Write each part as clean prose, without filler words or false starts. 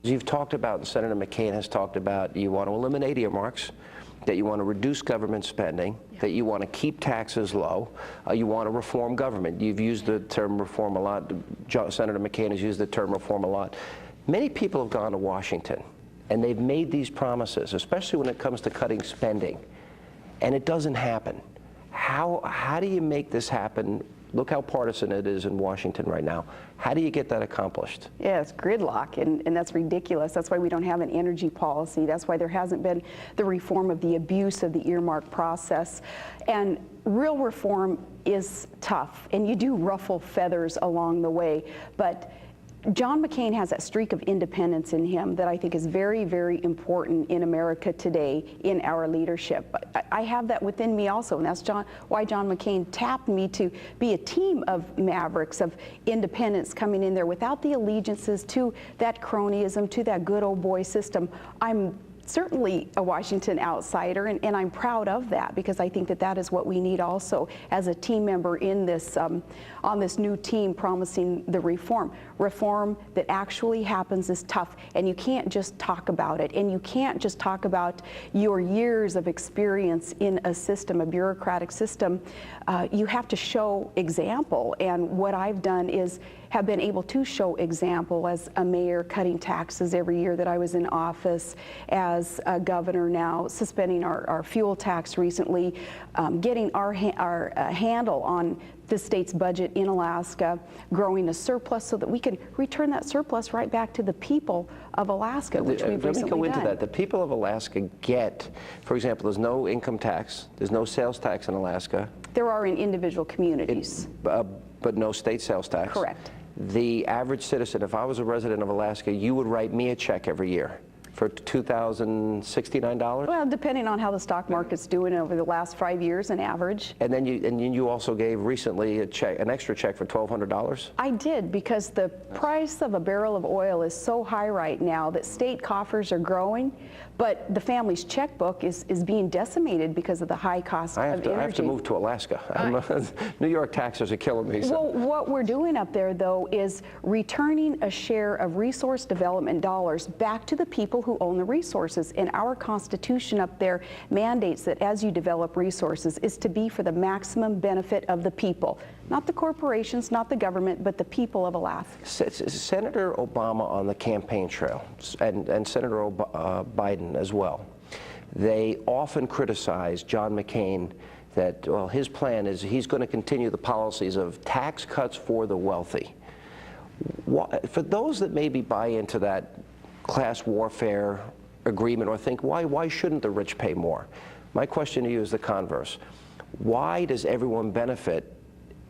You've talked about, and Senator McCain has talked about, you want to eliminate earmarks, that you want to reduce government spending, that you want to keep taxes low, you want to reform government. You've used the term reform a lot. Senator McCain has used the term reform a lot. Many people have gone to Washington, and they've made these promises, especially when it comes to cutting spending, and it doesn't happen. How do you make this happen? Look how partisan it is in Washington right now. How do you get that accomplished? Yeah, it's gridlock, and that's ridiculous. That's why we don't have an energy policy. That's why there hasn't been the reform of the abuse of the earmark process. And real reform is tough, and you do ruffle feathers along the way. But John McCain has that streak of independence in him that I think is very, very important in America today in our leadership. I have that within me also, and that's why John McCain tapped me to be a team of mavericks, of independents coming in there without the allegiances to that cronyism, to that good old boy system. I'm certainly a Washington outsider, and I'm proud of that, because I think that that is what we need also as a team member in this, on this new team promising the reform. Reform that actually happens is tough, and you can't just talk about it, and you can't just talk about your years of experience in a system, a bureaucratic system. You have to show example, and what I've done is have been able to show example as a mayor, cutting taxes every year that I was in office, as a governor now, suspending our fuel tax recently, getting our handle on the state's budget in Alaska, growing a surplus so that we can return that surplus right back to the people of Alaska, which we've recently done. Let me go into that. The people of Alaska get, for example, there's no income tax, there's no sales tax in Alaska. There are in individual communities. But no state sales tax. Correct. The average citizen, if I was a resident of Alaska, you would write me a check every year for $2,069? Well, depending on how the stock market's doing over the last 5 years, an average. And then you also gave recently a check, an extra check for $1,200? I did, because the price of a barrel of oil is so high right now that state coffers are growing, but the family's checkbook is being decimated because of the high cost of energy. I have to move to Alaska. New York taxes are killing me. So. Well, what we're doing up there, though, is returning a share of resource development dollars back to the people who own the resources. And our Constitution up there mandates that as you develop resources is to be for the maximum benefit of the people. Not the corporations, not the government, but the people of Alaska. Senator Obama on the campaign trail, and Senator Biden as well, they often criticize John McCain that, well, his plan is he's going to continue the policies of tax cuts for the wealthy. For those that maybe buy into that class warfare agreement or think, why shouldn't the rich pay more? My question to you is the converse. Why does everyone benefit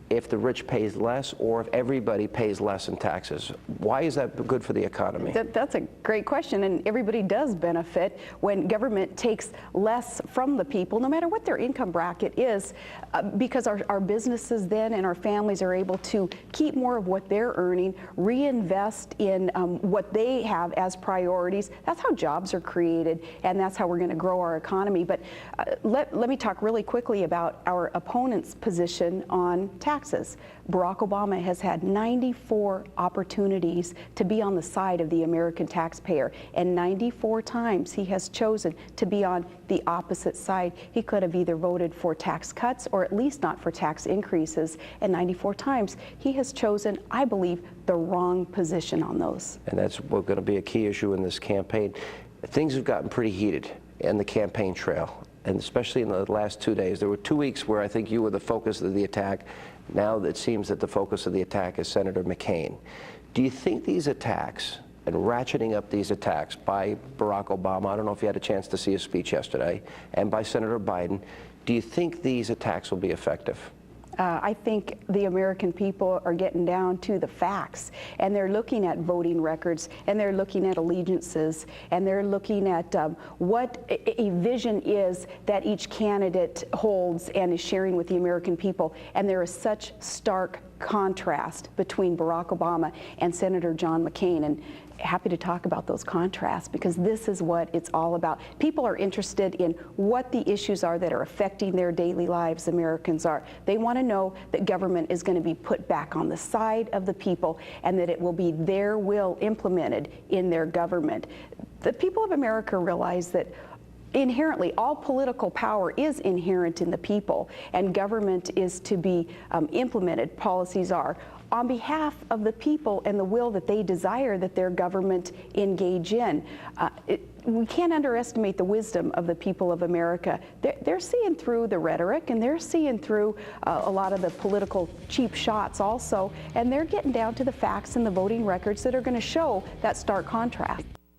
if the rich pays less, or if everybody pays less in taxes? Why is that good for the economy? That's a great question, and everybody does benefit when government takes less from the people, no matter what their income bracket is, because our businesses then and our families are able to keep more of what they're earning, reinvest in what they have as priorities. That's how jobs are created, and that's how we're going to grow our economy. But let me talk really quickly about our opponent's position on taxes. Barack Obama has had 94 opportunities to be on the side of the American taxpayer, and 94 times he has chosen to be on the opposite side. He could have either voted for tax cuts or at least not for tax increases, and 94 times he has chosen, I believe, the wrong position on those. And that's going to be a key issue in this campaign. Things have gotten pretty heated in the campaign trail, and especially in the last 2 days. There were 2 weeks where I think you were the focus of the attack. Now it seems that the focus of the attack is Senator McCain. Do you think these attacks and ratcheting up these attacks by Barack Obama, I don't know if you had a chance to see his speech yesterday, and by Senator Biden, do you think these attacks will be effective? I think the American people are getting down to the facts, and they're looking at voting records, and they're looking at allegiances, and they're looking at what a vision is that each candidate holds and is sharing with the American people. And there is such stark contrast between Barack Obama and Senator John McCain, and happy to talk about those contrasts because this is what it's all about. People are interested in what the issues are that are affecting their daily lives. Americans are. They want to know that government is going to be put back on the side of the people and that it will be their will implemented in their government. The people of America realize that inherently, all political power is inherent in the people, and government is to be implemented, policies are, on behalf of the people and the will that they desire that their government engage in. We can't underestimate the wisdom of the people of America. They're seeing through the rhetoric, and they're seeing through a lot of the political cheap shots also, and they're getting down to the facts and the voting records that are going to show that stark contrast.